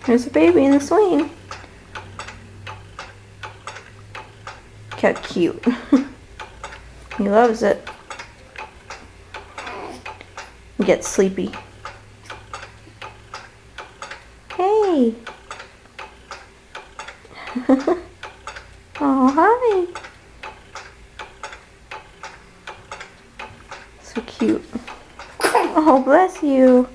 There's a baby in the swing. Look how cute. He loves it. He gets sleepy. Hey. Oh, hi. So cute. Oh, bless you.